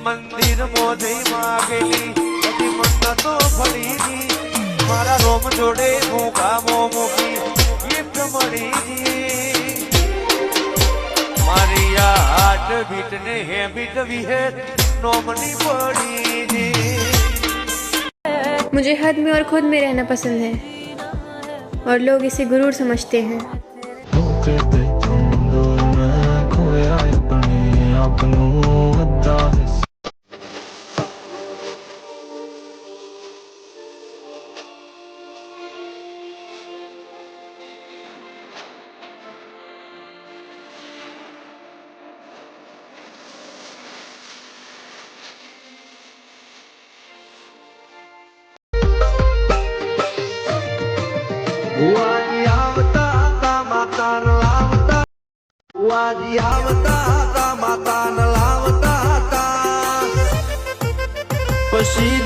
મંદિર મોજે માગેલી બધી મન્નતો ફળીની મારા રોમ જોડે મોગા મોમોકી ગિફ્ટ મળી મારી આ હાર્ટ બીટ ને હેબિટ વિહે નોમની પડી मुझे हद में और खुद में रहना पसंद है और लोग इसे गुरूर समझते हैं। પછી